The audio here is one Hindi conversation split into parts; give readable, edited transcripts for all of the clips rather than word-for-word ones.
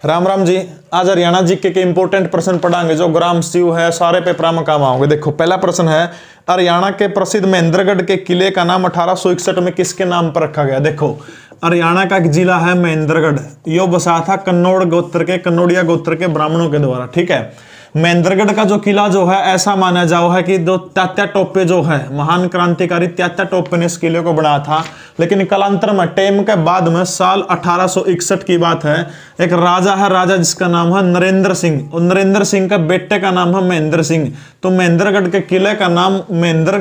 राम राम जी। आज हरियाणा जीके के इंपॉर्टेंट प्रश्न पढ़ाएंगे जो ग्राम शिव है, सारे पेपर में काम आओगे। देखो पहला प्रश्न है, हरियाणा के प्रसिद्ध महेंद्रगढ़ के किले का नाम 1861 में किसके नाम पर रखा गया। देखो हरियाणा का एक जिला है महेंद्रगढ़, यो बसा था कन्नौड़ गोत्र के, कन्नौड़िया गोत्र के ब्राह्मणों के द्वारा। ठीक है, महेंद्रगढ़ का जो किला जो है ऐसा माना जाओ है कि जो तात्या टोपे जो है, महान क्रांतिकारी तात्या टोपे ने इस किले को बनाया था। लेकिन कालांतर में टाइम के बाद में साल 1861 की बात है, एक राजा है, राजा जिसका नाम है नरेंद्र सिंह, और नरेंद्र सिंह का बेटे का नाम है महेंद्र सिंह। तो महेंद्रगढ़ के किले का नाम महेंद्र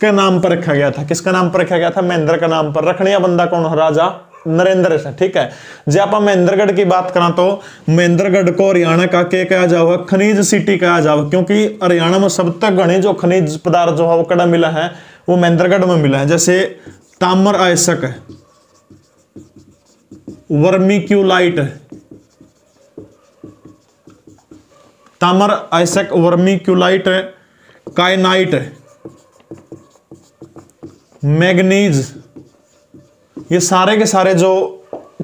के नाम पर रखा गया था। किसका नाम पर रखा गया था? महेंद्र का नाम पर। रखने बंदा कौन है? राजा नरेंद्र से। ठीक है, जब आप महेंद्रगढ़ की बात करें तो महेंद्रगढ़ को हरियाणा का क्या कहा जाओ? खनिज सिटी कहा जाओ, क्योंकि हरियाणा में सब तक घने जो खनिज पदार्थ जो है वो कड़ा मिला है, वो महेंद्रगढ़ में मिला है। जैसे ताम्र आयस्क है, वर्मिक्यूलाइट है, ताम्र आयस्क वर्मिक्यूलाइट है, कायनाइट है, मैग्नीज, ये सारे के सारे जो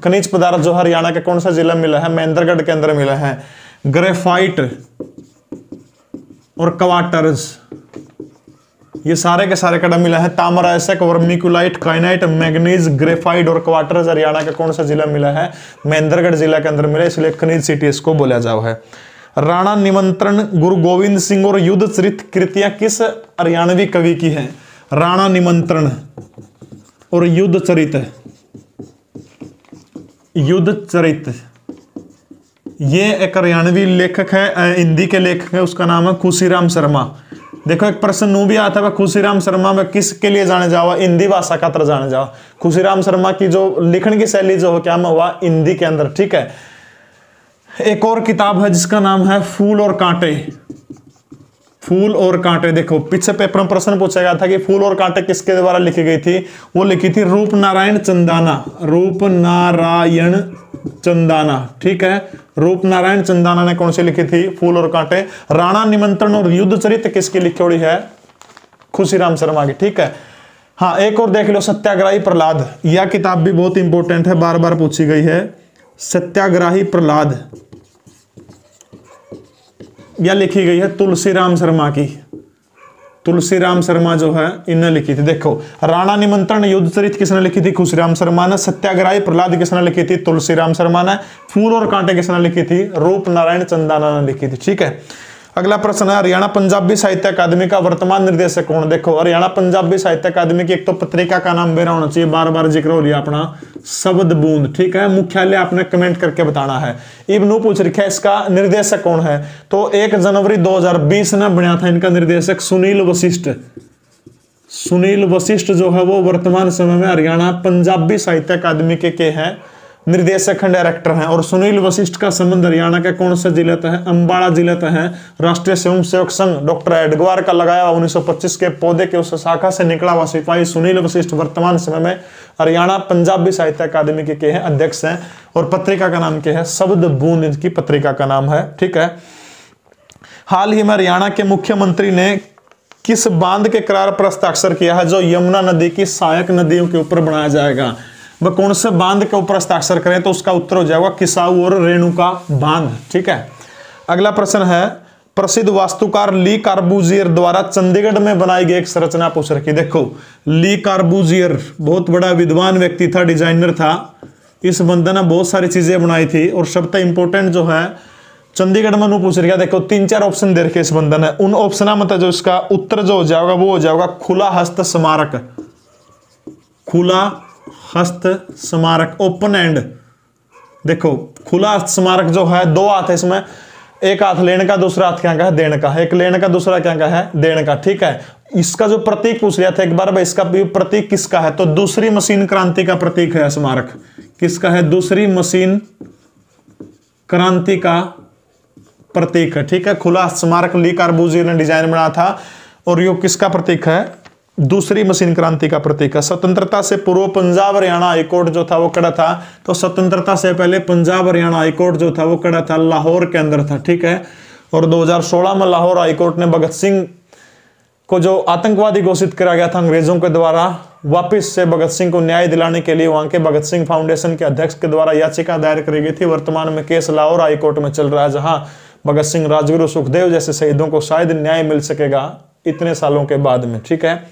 खनिज पदार्थ जो हरियाणा के कौन सा जिला में मिला है? महेंद्रगढ़ के अंदर मिला है। ग्रेफाइट और क्वार्टर्स, ये सारे के सारे कड़ा मिला है। ताम्र आयस्क, वर्मिक्यूलाइट, काइनाइट, मैग्नीज, ग्रेफाइट और क्वार्टर्स हरियाणा के कौन सा जिला मिला है? महेंद्रगढ़ जिला के अंदर मिला, इसलिए खनिज सिटी इसको बोला जाओ है। राणा निमंत्रण, गुरु गोविंद सिंह और युद्ध चरित कृतियां किस हरियाणवी कवि की है? राणा निमंत्रण और युद्ध चरित, युद्ध चरित ये एक हरियाणवी लेखक है, हिंदी के लेखक है, उसका नाम है खुशीराम शर्मा। देखो एक प्रश्न भी आता है, खुशीराम शर्मा में किसके लिए जाने जाओ? हिंदी भाषा का तरह जाने जाओ। खुशीराम शर्मा की जो लिखण की शैली जो है क्या में हुआ? हिंदी के अंदर। ठीक है, एक और किताब है जिसका नाम है फूल और कांटे, फूल और कांटे। देखो पीछे पेपर में प्रश्न पूछा गया था कि फूल और कांटे किसके द्वारा लिखी गई थी? वो लिखी थी रूपनारायण चंदाना, रूपनारायण चंदाना। ठीक है, रूपनारायण चंदाना ने कौन सी लिखी थी? फूल और कांटे। राणा निमंत्रण और युद्ध चरित किसकी लिखी हुई है? खुशीराम शर्मा की। ठीक है, हाँ एक और देख लो, सत्याग्रही प्रहलाद, यह किताब भी बहुत इंपॉर्टेंट है, बार बार पूछी गई है। सत्याग्रही प्रहलाद यह लिखी गई है तुलसीराम शर्मा की, तुलसीराम शर्मा जो है इन्हें लिखी थी। देखो राणा निमंत्रण युद्ध चरित किसने लिखी थी? खुशीराम शर्मा ने। सत्याग्रही प्रहलाद किसने लिखी थी? तुलसीराम शर्मा ने। फूल और कांटे किसने लिखी थी? रूपनारायण चंदाना ने लिखी थी। ठीक है, अगला प्रश्न है, हरियाणा पंजाबी साहित्य अकादमी का वर्तमान निर्देशक कौन? देखो हरियाणा पंजाबी साहित्य अकादमी की एक तो पत्रिका का नाम मेरा होना चाहिए, बार बार जिक्र हो रही है अपना, शब्द बूंद। ठीक है, मुख्यालय आपने कमेंट करके बताना है। इब्नू पूछ रखा है इसका निर्देशक कौन है, तो 1 जनवरी 2020 ने बनाया था इनका निर्देशक सुनील वशिष्ठ। सुनील वशिष्ठ जो है वो वर्तमान समय में हरियाणा पंजाबी साहित्य अकादमी के हैं, निर्देशक डायरेक्टर हैं। और सुनील वशिष्ठ का संबंध हरियाणा के कौन से जिले तक है? अंबाला जिले तक है। राष्ट्रीय स्वयं सेवक संघ डॉक्टर एडगवार का लगाया 1925 के पौधे के उस शाखा से निकला हुआ सिपाही सुनील वशिष्ठ वर्तमान समय में हरियाणा पंजाबी साहित्य अकादमी के हैं, अध्यक्ष हैं। और पत्रिका का नाम क्या है? शब्द बूंद इनकी पत्रिका का नाम है। ठीक है, हाल ही में हरियाणा के मुख्यमंत्री ने किस बांध के करार पर हस्ताक्षर किया है जो यमुना नदी की सहायक नदियों के ऊपर बनाया जाएगा? वह कौन से बांध के ऊपर हस्ताक्षर करें? तो उसका उत्तर हो जाएगा किसाऊ और रेणुका बांध। ठीक है, अगला प्रश्न है, प्रसिद्ध वास्तुकार ली कार्बूजियर द्वारा चंडीगढ़ में बनाई गई एक संरचना पूछ रखी। देखो ली कार्बूजियर बहुत बड़ा विद्वान व्यक्ति था, डिजाइनर था। इस बंदे ने बहुत सारी चीजें बनाई थी और सबसे इंपॉर्टेंट जो है चंडीगढ़ में पूछ रखा। देखो 3-4 ऑप्शन दे रखे इस बंदे ने, उन ऑप्शन में जो इसका उत्तर जो हो जाएगा वो हो जाएगा खुला हस्त स्मारक, खुला हस्त स्मारक, ओपन एंड। देखो खुला हस्त स्मारक जो है, 2 हाथ है इसमें, एक हाथ लेने का, दूसरा हाथ क्या है? देने का। एक लेने का, दूसरा क्या है? देने का। ठीक है, इसका जो प्रतीक पूछ लिया था एक बार भाई, इसका प्रतीक किसका है? तो दूसरी मशीन क्रांति का प्रतीक है स्मारक। किसका है? दूसरी मशीन क्रांति का प्रतीक है। ठीक है, खुला स्मारक ली कार्बूजियर ने डिजाइन बनाया था और ये किसका प्रतीक है? दूसरी मशीन क्रांति का प्रतीक है। स्वतंत्रता से पूर्व पंजाब हरियाणा हाईकोर्ट जो था वो कड़ा था, तो स्वतंत्रता से पहले पंजाब हरियाणा हाईकोर्ट जो था वो कड़ा था, लाहौर के अंदर था। ठीक है, और 2016 में लाहौर हाईकोर्ट ने भगत सिंह को जो आतंकवादी घोषित करा गया था अंग्रेजों के द्वारा, वापस से भगत सिंह को न्याय दिलाने के लिए वहां के भगत सिंह फाउंडेशन के अध्यक्ष के द्वारा याचिका दायर करी गई थी। वर्तमान में केस लाहौर हाई कोर्ट में चल रहा है, जहां भगत सिंह, राजगुरु, सुखदेव जैसे शहीदों को शायद न्याय मिल सकेगा इतने सालों के बाद में। ठीक है,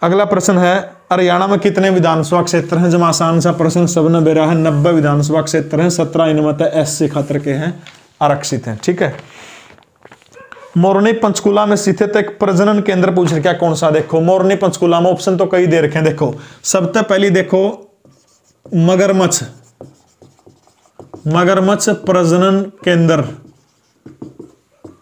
अगला प्रश्न है, हरियाणा में कितने विधानसभा क्षेत्र हैं? जब आसान सा प्रश्न, सबने बेरा है 90 विधानसभा क्षेत्र हैं, 17 इनमें SC खातर के हैं, आरक्षित हैं। ठीक है, मोरनी पंचकुला में स्थित एक प्रजनन केंद्र पूछ रखा, कौन सा? देखो मोरनी पंचकुला में ऑप्शन तो कई दे रखे हैं। देखो सबसे पहली देखो मगरमच्छ, मगरमच्छ प्रजनन केंद्र।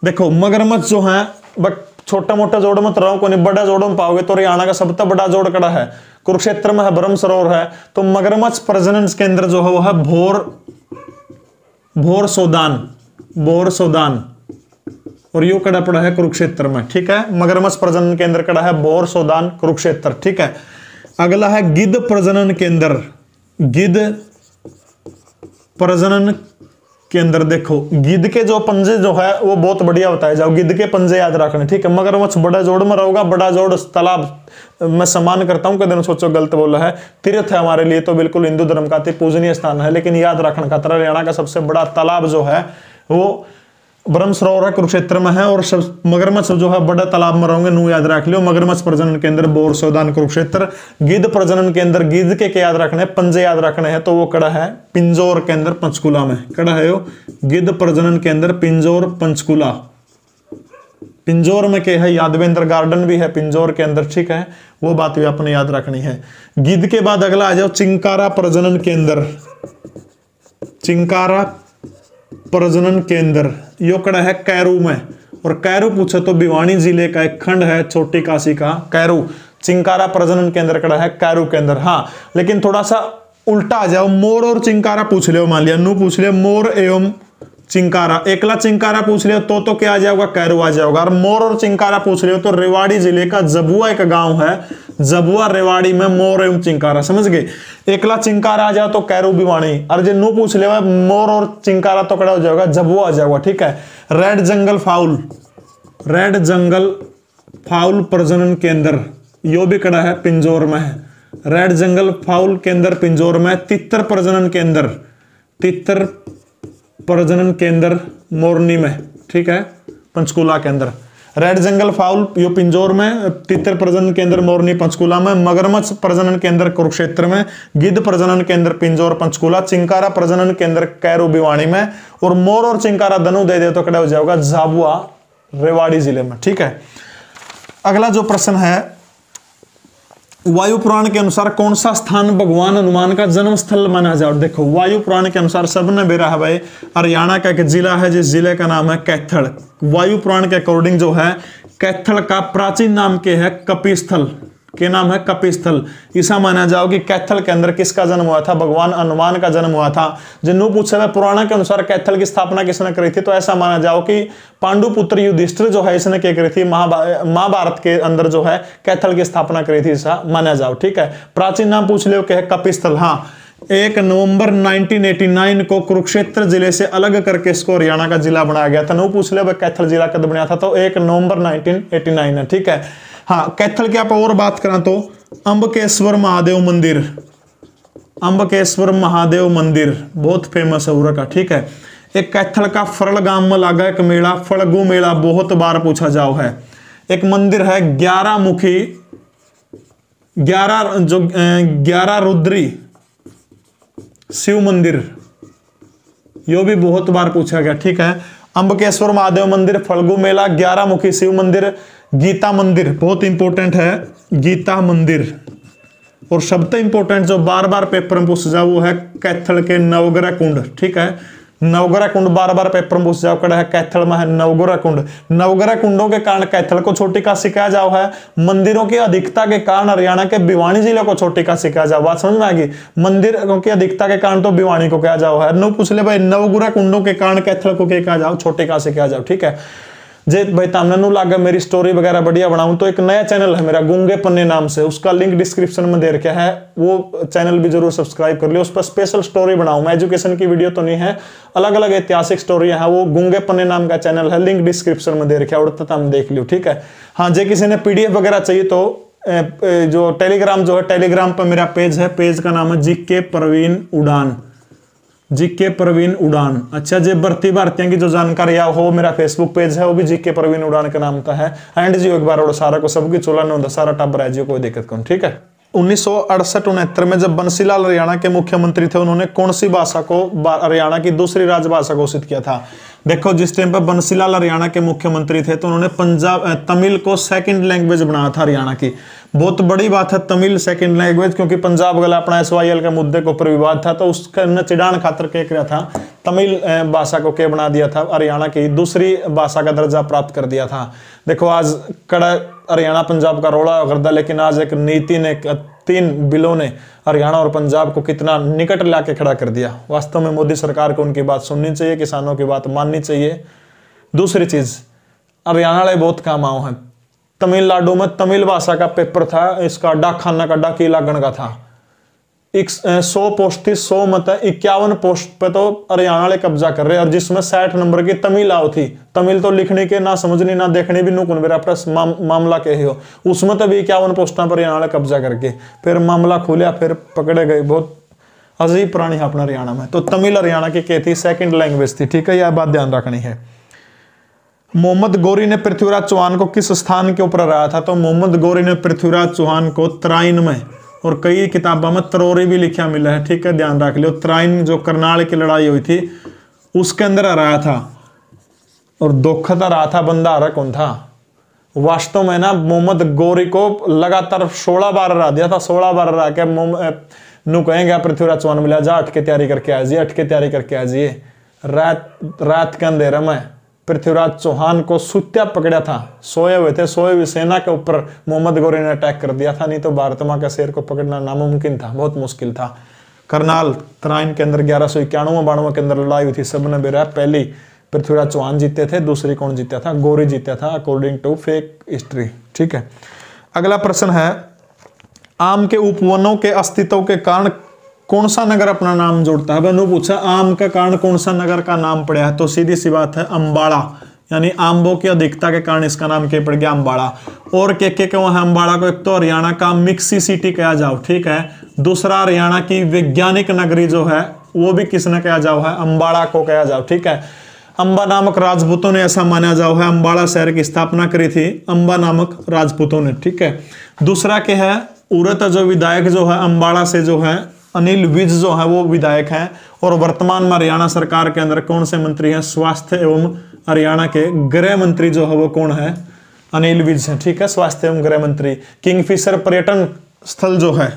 देखो मगरमच्छ जो है बट छोटा मोटा जोड़ मत रहो, को नहीं बड़ा जोड़ में पाओगे तो हरियाणा का सबसे बड़ा जोड़ कड़ा है, कुरुक्षेत्र में है, ब्रह्म सरोवर है। तो मगरमच्छ प्रजनन केंद्र जो है वो है भोर सोदान, भोर सोदान, और यो कड़ा पड़ा है कुरुक्षेत्र में। ठीक है, मगरमच्छ प्रजनन केंद्र कड़ा है भोर सोदान, कुरुक्षेत्र। ठीक है, अगला है गिद्ध प्रजनन केंद्र, गिद्ध प्रजनन केंद्र। देखो गिद्ध के जो पंजे जो है वो बहुत बढ़िया बताए जाओ, गिद्ध के पंजे याद रखने। ठीक है, मगरमच्छ बड़ा जोड़ में रहोगा, बड़ा जोड़ तालाब मैं सम्मान करता हूं, कदम सोचो गलत बोला है, तीर्थ है हमारे लिए तो बिल्कुल हिंदू धर्म का अति पूजनीय स्थान है, लेकिन याद रखना खतरा, हरियाणा का सबसे बड़ा तालाब जो है वो ब्रह्म सरोवर है, कुरुक्षेत्र में है। और मगरमच्छ जो है बड़ा तालाब में रहोगे, नू याद रख लियो, मगरमच्छ प्रजनन केंद्र बोर सोदान, कुरुक्षेत्र। गिद्ध प्रजनन केंद्र, गिद्ध के याद रखने, पंजे याद रखने हैं, तो वो कड़ा है पिंजौर केंद्र पंचकुला में, कड़ा है वो गिद्ध प्रजनन केंद्र पिंजौर पंचकुला। पिंजौर में क्या है? यादवेंद्र गार्डन भी है पिंजौर के अंदर। ठीक है, वो बात भी आपने याद रखनी है। गिद्ध के बाद अगला आ जाओ चिंकारा प्रजनन केंद्र, चिंकारा प्रजनन केंद्र, यो कड़ा है कैरू में। और कैरू पूछे तो भिवानी जिले का एक खंड है छोटी काशी का कैरू, चिंकारा प्रजनन केंद्र कड़ा है कैरू केंद्र। हाँ, लेकिन थोड़ा सा उल्टा आ जाओ, मोर और चिंकारा पूछ लियो, मान लिया नू पूछ लियो मोर एवं चिंकारा, एकला चिंकारा पूछ लियो तो क्या आ जाएगा? कैरू आ जाएगा। और मोर और चिंकारा पूछ लियो तो रेवाड़ी जिले का जबुआ एक गांव है, जबुआ रेवाड़ी में मोर एवं चिंकारा, समझ गए? एकला चिंकारा आ जाओ तो कैरू भिवानी, और जो नू पूछ लियो मोर और चिंकारा तो कड़ा हो जाएगा, जबुआ आ जाएगा। ठीक है, रेड जंगल फाउल, रेड जंगल फाउल प्रजनन केंद्र, यो भी कड़ा है पिंजौर में है, रेड जंगल फाउल केंद्र पिंजौर में। तितर प्रजनन केंद्र, तितर प्रजनन केंद्र मोरनी में। ठीक है, पंचकुला के अंदर। रेड जंगल फाउल यो पिंजौर में, तितर प्रजनन केंद्र मोरनी पंचकुला में, मगरमच्छ प्रजनन केंद्र कुरुक्षेत्र में, गिद्ध प्रजनन केंद्र पिंजौर पंचकुला, चिंकारा प्रजनन केंद्र कैरू भिवानी में, और मोर और चिंकारा दोनों दे तो कड़ा हो जाएगा झाबुआ रेवाड़ी जिले में। ठीक है, अगला जो प्रश्न है, वायु पुराण के अनुसार कौन सा स्थान भगवान हनुमान का जन्म स्थल माना जाए? देखो वायु पुराण के अनुसार सबने बेरा है भाई, हरियाणा का एक जिला है जिस जिले का नाम है कैथल। वायु पुराण के अकॉर्डिंग जो है कैथल का प्राचीन नाम के है कपिस्थल, के नाम है कपिस्थल। ऐसा माना जाओ कि कैथल के अंदर किसका जन्म हुआ था? भगवान हनुमान का जन्म हुआ था। जिन्हों पूछा है पुराण के अनुसार कैथल की स्थापना किसने करी थी, तो ऐसा माना जाओ कि पांडुपुत्र युधिष्ठिर जो है इसने क्या करी थी, महाभारत के अंदर जो है कैथल की स्थापना करी थी, ऐसा माना जाओ। ठीक है, प्राचीन नाम पूछ लियो कि है कपिस्थल। हाँ, 1 नवंबर 1989 को कुरुक्षेत्र जिले से अलग करके इसको हरियाणा का जिला बनाया गया था। नो पूछ लियो कैथल जिला कब बना था, तो 1 नवंबर 1989 है। ठीक है, हाँ, कैथल की आप और बात करें तो अंबकेश्वर महादेव मंदिर, अंबकेश्वर महादेव मंदिर बहुत फेमस है उरा का। ठीक है, एक कैथल का फरल गांव में लगा एक मेला, फड़गू मेला, बहुत बार पूछा जाओ है। एक मंदिर है 11 मुखी, 11 रुद्री शिव मंदिर, यो भी बहुत बार पूछा गया। ठीक है, अंबकेश्वर महादेव मंदिर, फड़गू मेला, 11 मुखी शिव मंदिर, गीता मंदिर बहुत इंपॉर्टेंट है, गीता मंदिर। और सबसे इंपॉर्टेंट जो बार बार पेपर में पूछ जाओ वो है कैथल के नवग्रह कुंड। ठीक है, नवग्रह कुंड बार बार पेपर में पूछ जाओ, कड़ा है कैथल में है नवग्रह कुंड। नवग्रह कुंडों के कारण कैथल को छोटी काशी कहा जाओ है। मंदिरों की अधिकता के कारण हरियाणा के भिवानी जिले को छोटी काशी कहा जाओ। बात समझ में आएगी? मंदिरों की अधिकता के कारण तो भिवानी को कहा जाओ है। नो पूछ ले भाई नवग्रह कुंडों के कारण कैथल को क्या कहा जाओ, छोटी काशी कहा जाओ। ठीक है, जे भाई तामने नु लागे मेरी स्टोरी वगैरह बढ़िया बनाऊं तो एक नया चैनल है मेरा गूंगे पन्ने नाम से, उसका लिंक डिस्क्रिप्शन में दे रखा है, वो चैनल भी जरूर सब्सक्राइब कर लियो। उस पर स्पेशल स्टोरी बनाऊं मैं, एजुकेशन की वीडियो तो नहीं है, अलग अलग ऐतिहासिक स्टोरी है। वो गूंगे पन्ने नाम का चैनल है, लिंक डिस्क्रिप्शन में दे रखा है, उड़ता हम देख लियो, ठीक है। हाँ, जे किसी ने पीडीएफ वगैरह चाहिए तो जो टेलीग्राम जो है, टेलीग्राम पर मेरा पेज है, पेज का नाम है जीके प्रवीण उड़ान, जीके प्रवीण उड़ान। अच्छा, जे भर्ती भारतीयों की जो जानकारी हो, मेरा फेसबुक पेज है, वो भी जीके प्रवीण उड़ान के नाम का है। एंड जी एक बार और सारा को सबकी चोला नहीं होता, सारा टब रह जी, कोई दिक्कत कौन, ठीक है। 1968-69 में जब बंसीलाल हरियाणा के मुख्यमंत्री थे, उन्होंने कौन सी भाषा को हरियाणा की दूसरी राजभाषा घोषित किया था? देखो, जिस टाइम पर बंसीलाल हरियाणा के मुख्यमंत्री थे तो उन्होंने तमिल को सेकंड लैंग्वेज बनाया था हरियाणा की। बहुत बड़ी बात है तमिल सेकंड लैंग्वेज, क्योंकि पंजाब वाला अपना SYL के मुद्दे के ऊपर विवाद था, तो उसका चिड़ान खातर क्या किया था, तमिल भाषा को क्या बना दिया था, हरियाणा की दूसरी भाषा का दर्जा प्राप्त कर दिया था। देखो, आज कड़ा हरियाणा पंजाब का रोड़ा करता, लेकिन आज एक नीति ने, 3 बिलों ने हरियाणा और पंजाब को कितना निकट लाके खड़ा कर दिया। वास्तव में मोदी सरकार को उनकी बात सुननी चाहिए, किसानों की बात माननी चाहिए। दूसरी चीज, हरियाणा वाले बहुत काम आओ हैं। तमिलनाडु में तमिल भाषा का पेपर था, इसका डाकखाना का डाकी लागण का था। 100 पोस्ट थी, 100 मत 51 पोस्ट पे तो हरियाणा वाले कब्जा कर रहे, और जिसमें 60 नंबर की तमिल आओ थी। तमिल तो लिखने के ना समझनी ना देखने भी नुकुन मेरा प्लस मामला के हो, उसमें तो भी 51 पोस्टा पर हरियाणा वाले कब्जा करके फिर मामला खुलिया, फिर पकड़े गए। बहुत अजीब प्राणी है अपना हरियाणा में। तो तमिल हरियाणा की क्या थी, सेकंड लैंग्वेज थी, ठीक है, यह बात ध्यान रखनी है। मोहम्मद गौरी ने पृथ्वीराज चौहान को किस स्थान के ऊपर हराया था? तो मोहम्मद गौरी ने पृथ्वीराज चौहान को तराइन में, और कई किताबों में तरोरी भी लिखा मिला है, ठीक है, ध्यान रख लियो। तराइन जो करनाल की लड़ाई हुई थी उसके अंदर हराया था, और धोखा हरा था, बंदा हरा कौन था? वास्तव में ना मोहम्मद गौरी को लगातार 16 बार हरा दिया था, 16 बार हरा के नु कहेंगे पृथ्वीराज चौहान मिला, जा अटके तैयारी करके आ जाइए, अटके तैयारी करके आ जाइए। रात के अंधेरे में पृथ्वीराज चौहान को सुत्या पकड़ा था, सोए हुए थे, सोए हुए सेना के ऊपर मोहम्मद गौरी ने अटैक कर दिया था, नहीं तो भारत माँ के शेर को पकड़ना नामुमकिन था, बहुत मुश्किल था। करनाल तराइन के अंदर 1191-92 के अंदर लड़ाई हुई थी, सबने बेरा पहली पृथ्वीराज चौहान जीते थे, दूसरी कौन जीता था? गौरी जीता था, अकॉर्डिंग टू फेक हिस्ट्री, ठीक है। अगला प्रश्न है, आम के उपवनों के अस्तित्व के कारण कौन सा नगर अपना नाम जोड़ता है? मैंने पूछा आम का कारण कौन सा नगर का नाम पड़ा है, तो सीधी सी बात है अंबाड़ा, यानी आंबों की अधिकता के कारण इसका नाम क्या पड़ गया, अंबाड़ा। और के वहां अंबाड़ा को एक तो हरियाणा का मिक्सी सिटी कहा जाओ, ठीक है, दूसरा हरियाणा की वैज्ञानिक नगरी जो है वो भी किसने कहा जाओ है, अंबाड़ा को कहा जाओ, ठीक है। अंबा नामक राजपूतों ने, ऐसा माना जाओ है, अंबाड़ा शहर की स्थापना करी थी अंबा नामक राजपूतों ने, ठीक है। दूसरा क्या है, उरत जो विधायक जो है अंबाड़ा से जो है अनिल विज जो है वो विधायक हैं, और वर्तमान में हरियाणा सरकार के अंदर कौन से मंत्री हैं? स्वास्थ्य एवं हरियाणा के गृह मंत्री जो है वो कौन है? अनिल विज है, ठीक है, स्वास्थ्य एवं गृह मंत्री। किंगफिशर पर्यटन स्थल जो है,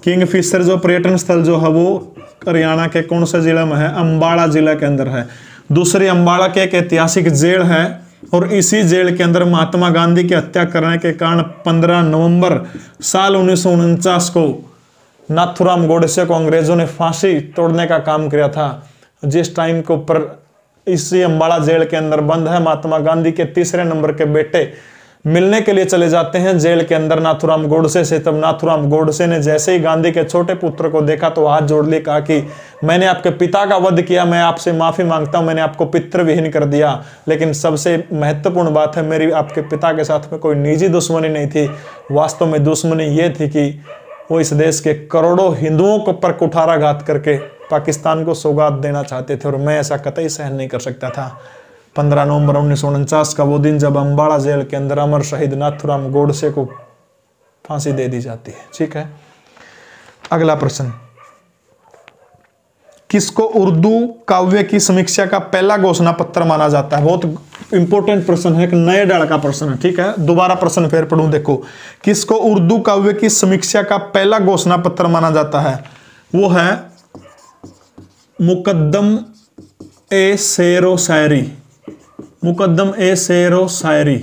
किंगफिशर जो पर्यटन स्थल जो है वो हरियाणा के कौन से जिले में है? अंबाड़ा जिला के अंदर है। दूसरी, अंबाड़ा के एक ऐतिहासिक जेल है, और इसी जेल के अंदर महात्मा गांधी की हत्या करने के कारण 15 नवंबर साल 1949 को नाथूराम गोडसे को अंग्रेजों ने फांसी तोड़ने का काम किया था। जिस टाइम के ऊपर इसी अंबाड़ा जेल के अंदर बंद है, महात्मा गांधी के तीसरे नंबर के बेटे मिलने के लिए चले जाते हैं जेल के अंदर नाथूराम गोडसे से। तब नाथूराम गोडसे ने जैसे ही गांधी के छोटे पुत्र को देखा तो हाथ जोड़ लिए, कहा कि मैंने आपके पिता का वध किया, मैं आपसे माफी मांगता हूं, मैंने आपको पितृविहीन कर दिया। लेकिन सबसे महत्वपूर्ण बात है, मेरी आपके पिता के साथ में कोई निजी दुश्मनी नहीं थी, वास्तव में दुश्मनी ये थी कि वो इस देश के करोड़ों हिंदुओं को पर कुठाराघात करके पाकिस्तान को सौगात देना चाहते थे, और मैं ऐसा कतई सहन नहीं कर सकता था। 15 नवंबर 1949 का वो दिन जब अंबाड़ा जेल के अंदर अमर शहीद नाथूराम गोडसे को फांसी दे दी जाती है, ठीक है। अगला प्रश्न, किसको उर्दू काव्य की समीक्षा का पहला घोषणा पत्र माना जाता है? बहुत इंपॉर्टेंट प्रश्न है, एक नए डाल का प्रश्न है, ठीक है। दोबारा प्रश्न फिर पढ़ूं, देखो, किसको उर्दू काव्य की समीक्षा का पहला घोषणा पत्र माना जाता है? वो है मुकद्दम ए शेरो शायरी, मुकद्दम ए शेरो शायरी।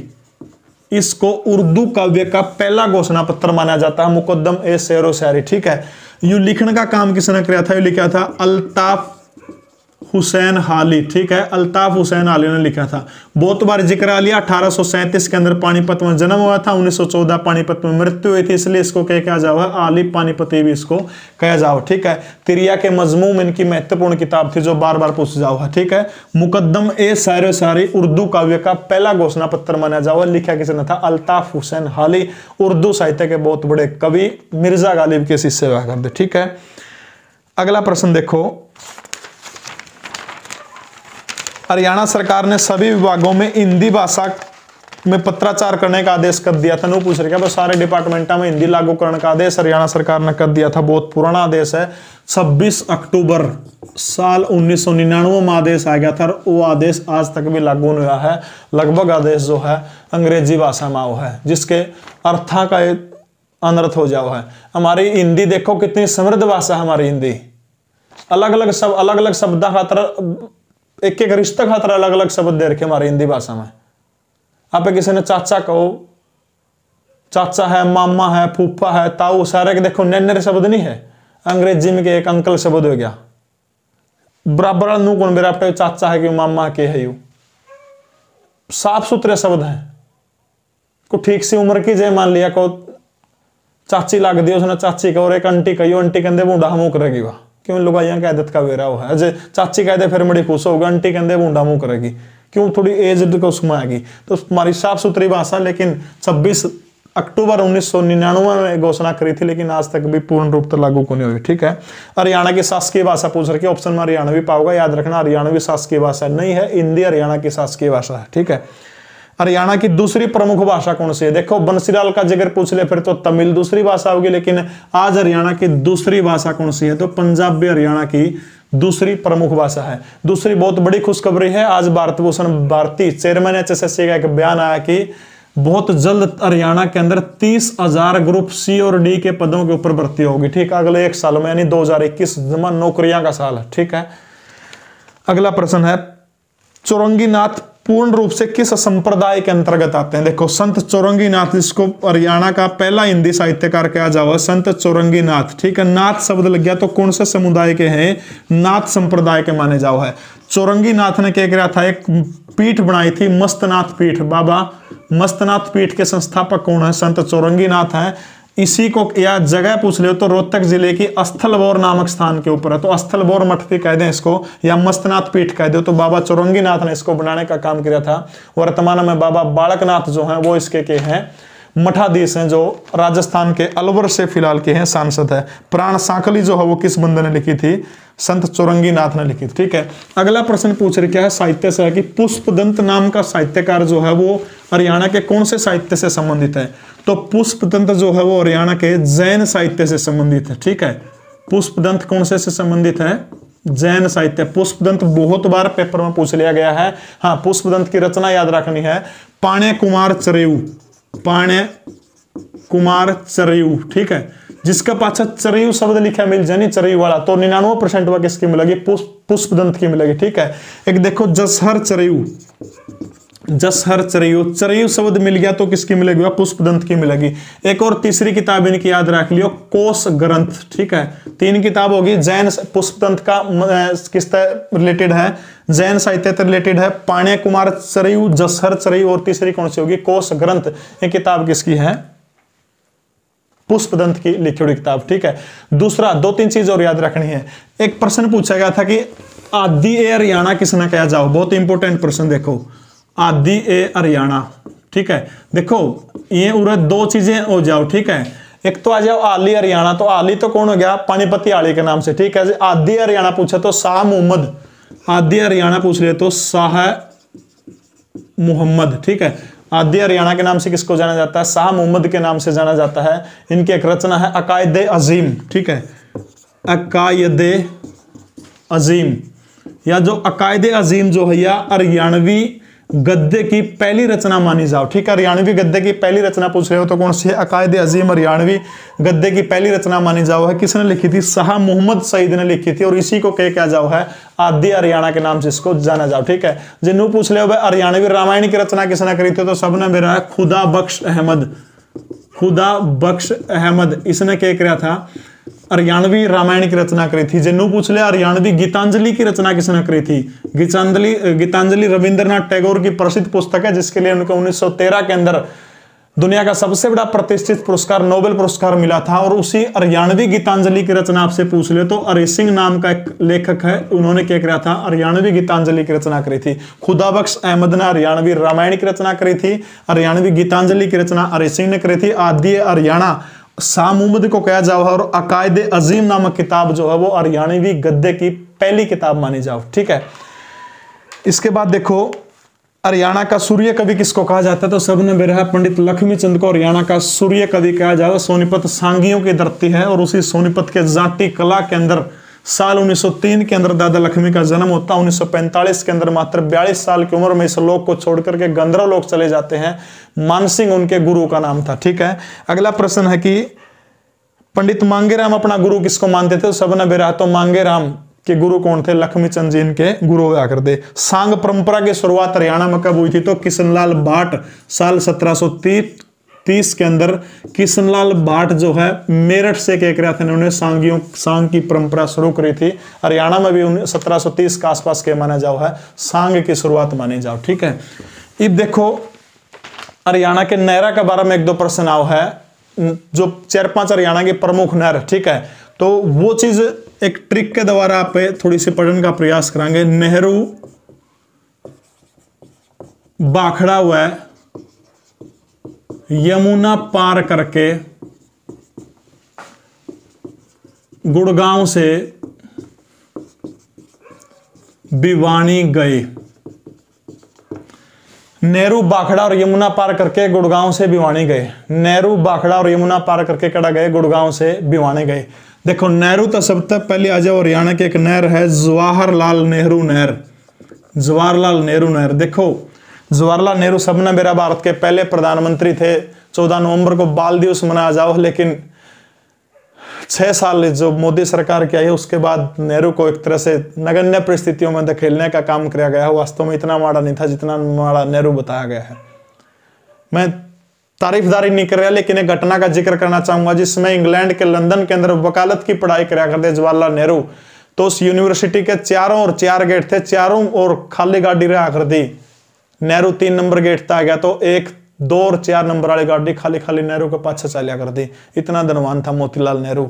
इसको उर्दू काव्य का पहला घोषणा पत्र माना जाता है, मुकद्दम ए शेरो शायरी, ठीक है। यू लिखने का काम किसने किया था? यू लिखा था अल्ताफ हुसैन हाली, ठीक है, अल्ताफ हुसैन हाली ने लिखा था। बहुत बार जिक्र आ लिया। 1837 के अंदर पानीपत में जन्म हुआ था, 1914 पानीपत में मृत्यु हुई थी, इसलिए इसको क्या कहा जाओ है, आली पानीपति भी इसको कहा जाओ, ठीक है। तिरिया के मजमूम इनकी महत्वपूर्ण किताब थी जो बार बार पूछ जाओ है, ठीक है। मुकद्दम ए शायर शायरी उर्दू काव्य का पहला घोषणा पत्र माना जाओ, लिखा किसने था, अल्ताफ हुसैन हाली, उर्दू साहित्य के बहुत बड़े कवि, मिर्जा गालिब के शिष्य हुआ करते, ठीक है। अगला प्रश्न देखो, हरियाणा सरकार ने सभी विभागों में हिंदी भाषा में पत्राचार करने का आदेश कर दिया था। नो पूछ रहे क्या, सारे डिपार्टमेंटों में हिंदी लागू करने का आदेश हरियाणा सरकार ने कर दिया था। बहुत पुराना आदेश है, 26 अक्टूबर साल 1999 में आदेश आ गया था, और वो आदेश आज तक भी लागू नहीं हुआ है। लगभग आदेश जो है अंग्रेजी भाषा में वो है, जिसके अर्था का अनर्थ हो जाओ है। हमारी हिंदी देखो कितनी समृद्ध भाषा है हमारी हिंदी, अलग अलग शब्द खातर, एक एक रिश्ता खातर अलग अलग शब्द दे रखे हमारी हिंदी भाषा में। आप किसी ने चाचा कहो, चाचा है, मामा है, फूफा है, ताऊ, सारे के देखो नन्हे शब्द नहीं है। अंग्रेजी में के एक अंकल शब्द हो गया, बराबर नू कौन मेरा चाचा है कि मामा के है, यू साफ सुथरे शब्द हैं। को ठीक सी उम्र की जय मान लिया को चाची लाग दी, उसने चाची का, और एक आंटी कही, आंटी कहते बूढ़ा मुंह करेगी, वाह क्यों लुगाइया की आदत का वेरा हो है। अजय चाची कहते फिर बड़ी खुश होगा, आंटी कहते बूढ़ा मुंह करेगी, क्यों थोड़ी एज को सुमाएगी। तो हमारी साफ सुथरी भाषा, लेकिन 26 अक्टूबर 1999 में घोषणा करी थी, लेकिन आज तक भी पूर्ण रूप से लागू को नहीं हुई, ठीक है। हरियाणा की शासकीय भाषा पूछ रखी, ऑप्शन में हरियाणवी पाओगे, याद रखना हरियाणवी शासकीय भाषा नहीं है, हिंदी हरियाणा की शासकीय भाषा है, ठीक है। हरियाणा की दूसरी प्रमुख भाषा कौन सी है, देखो बंसीलाल का जिक्र पूछ ले फिर तो तमिल दूसरी भाषा होगी, लेकिन आज हरियाणा की दूसरी भाषा कौन सी है, तो पंजाबी हरियाणा की दूसरी प्रमुख भाषा है। दूसरी बहुत बड़ी खुशखबरी है, आज भारत भूषण भारती चेयरमैन HSSC का एक बयान आया कि बहुत जल्द हरियाणा के अंदर 30,000 ग्रुप C और D के पदों के ऊपर भर्ती होगी, ठीक है, अगले एक साल में, यानी 2021 जमा नौकरियां का साल है, ठीक है। अगला प्रश्न है, चौरंगीनाथ पूर्ण रूप से किस संप्रदाय के अंतर्गत आते हैं। देखो संत चौरंगीनाथ, जिसको हरियाणा का पहला हिंदी साहित्यकार कहा जाओ, संत चौरंगीनाथ, ठीक है। नाथ शब्द लग गया तो कौन से समुदाय के हैं, नाथ संप्रदाय के माने जाओ है। चौरंगीनाथ ने क्या किया था, एक पीठ बनाई थी, मस्तनाथ पीठ। बाबा मस्तनाथ पीठ के संस्थापक कौन है, संत चौरंगीनाथ है। इसी को या जगह पूछ ले तो रोहतक जिले की स्थलबोर नामक स्थान के ऊपर है, तो स्थलबोर मठ भी कह दें इसको, या मस्तनाथ पीठ कह दो, तो बाबा चौरंगीनाथ ने इसको बनाने का काम किया था। वर्तमान में बाबा बालकनाथ जो हैं वो इसके के हैं मठाधीश हैं, जो राजस्थान के अलवर से फिलहाल के हैं सांसद है। प्राण सांकली जो है वो किस बंदे ने लिखी थी, संत चौरंगीनाथ ने लिखी थी, ठीक है। अगला प्रश्न पूछ रहे क्या है, साहित्य से है कि पुष्पदंत नाम का साहित्यकार जो है वो हरियाणा के कौन से साहित्य से संबंधित है, तो पुष्पदंत जो है वो हरियाणा के जैन साहित्य से संबंधित है, ठीक है। पुष्पदंत कौन से संबंधित है, जैन साहित्य। पुष्पदंत बहुत बार पेपर में पूछ लिया गया है। हाँ, पुष्पदंत की रचना याद रखनी है, पाण्य कुमार चरेयू, पाण्य कुमार चरेयू, ठीक है। जिसका पाछा चरेयू शब्द लिखा मिल जानी चरेयू वाला, तो 99% वह किसकी मिलेगी, पुष्पदंत की मिलेगी, ठीक है। एक देखो जसहर चरेयू, जसहर चरेयू, चरेयू शब्द मिल गया तो किसकी मिलेगी, पुष्पदंत की मिलेगी। एक और तीसरी किताब इनकी याद रख लियो, कोश ग्रंथ, ठीक है। 3 किताब होगी, जैन पुष्पदंत का किससे रिलेटेड है, जैन साहित्य से रिलेटेड है, पाण्य कुमार चरेयू, जसहर चरेयू, और तीसरी कौन सी होगी, कोश ग्रंथ। ये किताब किसकी है, पुष्पदंत की लिखी हुई किताब, ठीक है। दूसरा 2-3 चीज और याद रखनी है। एक प्रश्न पूछा गया था कि आदि ए हरियाणा किसने कहा जाओ, बहुत इंपॉर्टेंट प्रश्न, देखो आदि ए हरियाणा, ठीक है। देखो ये उरे 2 चीजें हो जाओ, ठीक है। एक तो आ जाओ आली हरियाणा, तो आली तो कौन हो गया, पानीपति आली के नाम से, ठीक है। आदि हरियाणा पूछा तो शाह मोहम्मद, आदि हरियाणा पूछ ले तो शाह मोहम्मद, ठीक है। आदि हरियाणा के नाम से किसको जाना जाता है, शाह मोहम्मद के नाम से जाना जाता है। इनकी एक रचना है अकायदे अजीम, ठीक है, अकायदे अजीम, या जो अकायदे अजीम जो है या हरियाणवी गद्य की पहली रचना मानी जाओ, ठीक है। हरियाणवी गद्य की पहली रचना पूछ रहे हो तो कौन सी है, अकायदे अजीम हरियाणवी गद्य की पहली रचना मानी जाओ है। किसने लिखी थी, शाह मोहम्मद सईद ने लिखी थी, और इसी को क्या जाओ है, आदि हरियाणा के नाम से इसको जाना जाओ, ठीक है। जिन्हों पूछ ले हरियाणवी रामायण की रचना किसने करी थी, तो सबने मेरा है खुदा बख्श अहमद, खुदा बख्श अहमद। इसने क्या किया था, हरियाणवी रामायण की रचना करी थी। जिन्हों पूछ लिया हरियाणवी गीतांजलि की रचना किसने करी थी? गीतांजलि रविंद्रनाथ टैगोर की प्रसिद्ध पुस्तक है, जिसके लिए उनको 1913 के अंदर दुनिया का सबसे बड़ा प्रतिष्ठित पुरस्कार नोबेल पुरस्कार मिला था। और उसी हरियाणवी गीतांजलि की रचना आपसे पूछ ले तो हरि सिंह नाम का एक लेखक है, उन्होंने क्या किया था? हरियाणवी गीतांजलि की रचना करी थी। खुदाबख्श अहमद ने हरियाणवी रामायण की रचना करी थी। हरियाणवी गीतांजलि की रचना हरि सिंह ने करी थी। आदि हरियाणा शाह मुहम्मद को कहा जाओ, और अकायद अजीम नामक किताब जो है वो हरियाणवी गद्य की पहली किताब मानी जाओ। ठीक है, इसके बाद देखो हरियाणा का सूर्य कवि किसको कहा जाता है? तो सबने बेरा पंडित लक्ष्मीचंद को हरियाणा का सूर्य कवि कहा जाता है। सोनीपत सांगियों की धरती है, और उसी सोनीपत के जाटी कला के अंदर साल 1903 के अंदर दादा लक्ष्मी का जन्म होता है। 1945 के अंदर मात्र 42 साल की उम्र में इस लोक को छोड़कर के गंधर्व लोक चले जाते हैं। मानसिंह उनके गुरु का नाम था। ठीक है, अगला प्रश्न है कि पंडित मांगेराम अपना गुरु किसको मानते थे? तो सबने बेरा तो मांगेराम के गुरु कौन थे? लक्ष्मीचंद जी इनके गुरु हुआ करते। सांग परंपरा की शुरुआत हरियाणा में कब हुई थी? तो किशनलाल भाट साल 1730 के अंदर किशनलाल भाट जो है मेरठ से क्या किया था? उन्होंने सांग की परंपरा शुरू करी थी। हरियाणा में भी 1730 के आसपास के माना जाओ है सांग की शुरुआत मानी जाओ। ठीक है, अब देखो हरियाणा के नहरा के बारे में एक दो प्रश्न आओ है, जो 4-5 हरियाणा की प्रमुख नहर। ठीक है, तो वो चीज एक ट्रिक के द्वारा आप थोड़ी सी पढ़ने का प्रयास करेंगे। नेहरू बाखड़ा हुआ यमुना पार करके गुड़गांव से भिवानी गए। नेहरू बाखड़ा और यमुना पार करके गुड़गांव से भिवानी गए। नेहरू बाखड़ा और यमुना पार करके कड़ा गए? गुड़गांव से भिवानी गए। देखो नेहरू तो सबसे पहले आ जाओ, हरियाणा की एक नहर है जवाहरलाल नेहरू नहर। जवाहरलाल नेहरू नहर, देखो जवाहरलाल नेहरू सबने मेरा भारत के पहले प्रधानमंत्री थे। 14 नवंबर को बाल दिवस मनाया जाओ, लेकिन 6 साल जो मोदी सरकार की आई है उसके बाद नेहरू को एक तरह से नगण्य परिस्थितियों में धकेलने का काम किया गया है। वास्तव में इतना माड़ा नहीं था जितना माड़ा नेहरू बताया गया है। मैं तारीफदारी नहीं कर रहा, लेकिन एक घटना का जिक्र करना चाहूंगा जिसमें इंग्लैंड के लंदन के अंदर वकालत की पढ़ाई कराया करते जवाहरलाल नेहरू। तो उस यूनिवर्सिटी के चारों और 4 गेट थे, चारों और खाली गाड़ी रहा करती। नेहरू 3 नंबर गेट तक आ गया तो 1, 2 और 4 नंबर वाली गाड़ी खाली खाली नेहरू के पाछे चलिया करती। इतना धनवान था मोतीलाल नेहरू।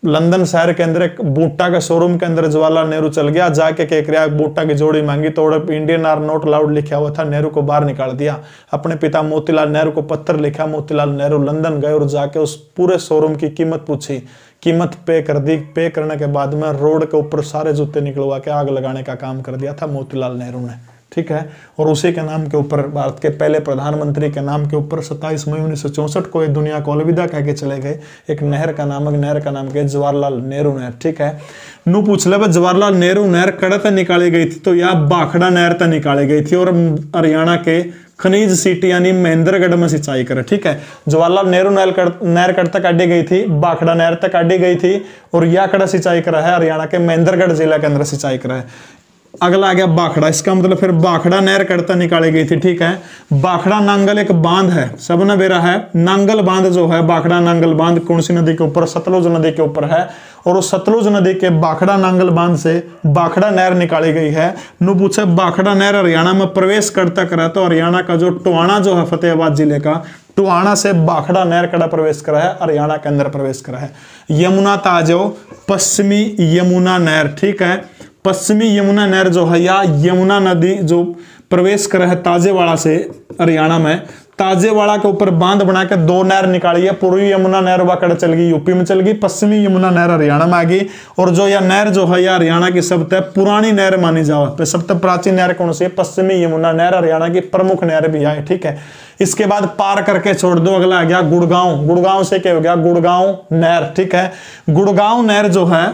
लंदन शहर के अंदर एक बूटा के शोरूम के अंदर जवाहरलाल नेहरू चल गया, जाके क्या किया, बूटा की जोड़ी मांगी तो इंडियन आर नॉट अलाउड लिखा हुआ था, नेहरू को बाहर निकाल दिया। अपने पिता मोतीलाल नेहरू को पत्र लिखा। मोतीलाल नेहरू लंदन गए और जाके उस पूरे शोरूम की कीमत पूछी, कीमत पे कर दी। पे करने के बाद में रोड के ऊपर सारे जूते निकलवा के आग लगाने का काम कर दिया था मोतीलाल नेहरू ने। ठीक है, और उसी के नाम के ऊपर भारत के पहले प्रधानमंत्री के नाम के ऊपर 27 मई 1964 को ये दुनिया को अलविदा कह के चले गए। एक नहर का नाम के जवाहरलाल नेहरू नहर। ठीक है, नू पूछ ले जवाहरलाल नेहरू नहर कड़े तक निकाली गई थी? तो यह बाखड़ा नहर तक निकाली गई थी और हरियाणा के खनिज सिटी यानी महेंद्रगढ़ में सिंचाई करे। ठीक है, जवाहरलाल नेहरू नहर कड़ तक काटी गई थी, बाखड़ा नहर तक काटी गई थी, और यह कड़ा सिंचाई करा है हरियाणा के महेंद्रगढ़ जिला के अंदर सिंचाई करा है। अगला आ गया बाखड़ा, इसका मतलब फिर बाखड़ा नहर कड़ता निकाली गई थी। ठीक है, बाखड़ा नांगल एक बांध है, सबने बेरा है। नांगल बांध जो है, बाखड़ा नांगल बांध कौन सी नदी के ऊपर? सतलुज नदी के ऊपर है, और उस सतलुज नदी के बाखड़ा नांगल बांध से बाखड़ा नहर निकाली गई है। नु पूछे बाखड़ा नहर हरियाणा में प्रवेश करता करा तो हरियाणा का जो टोहाना जो है फतेहाबाद जिले का, टोहाना से बाखड़ा नहर कड़ा प्रवेश करा है, हरियाणा के अंदर प्रवेश करा है। यमुना ताजो पश्चिमी यमुना नहर। ठीक है, पश्चिमी यमुना नहर जो है या यमुना नदी जो प्रवेश कर है ताजेवाड़ा से हरियाणा में, ताजेवाड़ा के ऊपर बांध बना के 2 नहर निकाली है। पूर्वी यमुना नहर वाकड़ चल गई, यूपी में चल गई, पश्चिमी यमुना नहर हरियाणा में आ गई। और जो यह नहर जो है यह हरियाणा की सबसे पुरानी नहर मानी जाओ। सबसे प्राचीन नहर कौन सी है? पश्चिमी यमुना नहर, हरियाणा की प्रमुख नहर भी है। ठीक है, इसके बाद पार करके छोड़ दो, अगला आ गया गुड़गांव। गुड़गांव से क्या हो गया? गुड़गांव नहर। ठीक है, गुड़गांव नहर जो है,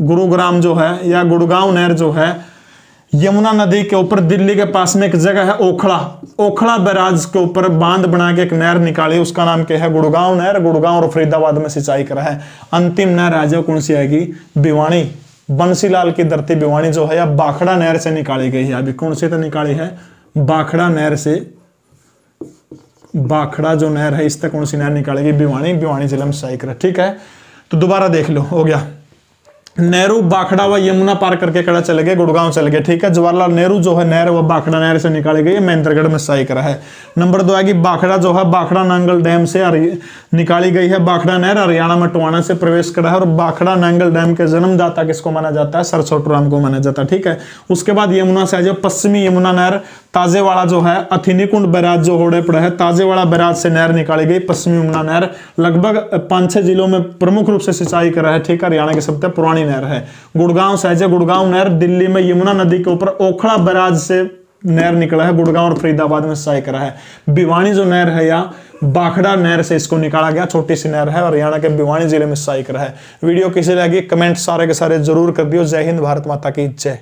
गुरुग्राम जो है या गुड़गांव नहर जो है यमुना नदी के ऊपर दिल्ली के पास में एक जगह है ओखला, ओखला बैराज के ऊपर बांध बना के एक नहर निकाली, उसका नाम क्या है? गुड़गांव नहर। गुड़गांव और फरीदाबाद में सिंचाई करा है। अंतिम नहर आज कौन सी आएगी? भिवानी, बंसीलाल की धरती भिवानी जो है या बाखड़ा नहर से निकाली गई है। अभी कौन सी तो निकाली है? बाखड़ा नहर से। बाखड़ा जो नहर है इस तक कौन सी नहर निकालेगी? भिवानी, भिवानी जिले में सिंचाई करा। ठीक है, तो दोबारा देख लो, हो गया। नेहरू बाखड़ा व यमुना पार करके कड़ा चले गए, गुड़गांव चले गए, ठीक है। जवाहरलाल नेहरू जो है नहर वो बाखड़ा नहर से निकाली गई है, महेंद्रगढ़ में सही करा है। नंबर 2 आएगी बाखड़ा जो है बाखड़ा नांगल डैम से निकाली गई है। बाखड़ा नहर हरियाणा में टोहाना से प्रवेश करा है और बाखड़ा नांगल डैम के जन्मदाता किसको माना जाता है? सर छोटूराम को माना जाता है, ठीक है। उसके बाद यमुना से आ जाओ, पश्चिमी यमुना नहर ताजेवाड़ा जो है अथिनीकुंड बैराज जो होड़े पड़ा है, ताजेवाड़ा बैराज से नहर निकाली गई। पश्चिमी यमुना नहर लगभग 5-6 जिलों में प्रमुख रूप से सिंचाई करा है, ठीक है। हरियाणा की सबसे पुरानी नहर है। गुड़गांव से है, गुड़गांव नहर दिल्ली में यमुना नदी के ऊपर ओखला बैराज से नहर निकला है, गुड़गांव और फरीदाबाद में सिंचाई करा है। भिवानी जो नहर है या बाखड़ा नहर से इसको निकाला गया, छोटी सी नहर है, हरियाणा के भिवानी जिले में सिंचाई करा है। वीडियो कैसी लगी कमेंट सारे के सारे जरूर कर दियो। जय हिंद, भारत माता की जय।